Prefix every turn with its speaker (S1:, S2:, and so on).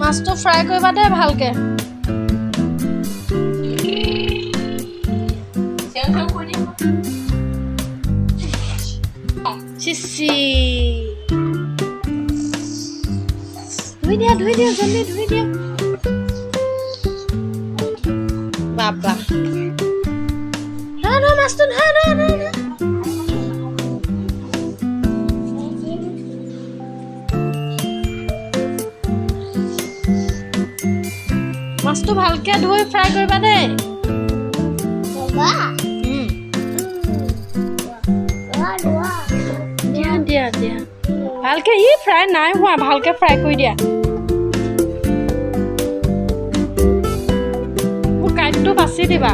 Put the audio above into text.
S1: মাছটো ফ্ৰাই কৰিবা দে ভালকে চিচি ধুই দিয়া জলদি ধুই দিয়া বাবা না মাছটো না মাছটো ভালকে ধুই ফ্ৰাই কৰিবা দেই দিয়া ভালকে ফ্ৰাই নাই হোৱা ভালকে ফ্ৰাই কৰি দিয়া মোৰ কাইটটো বাছি দিবা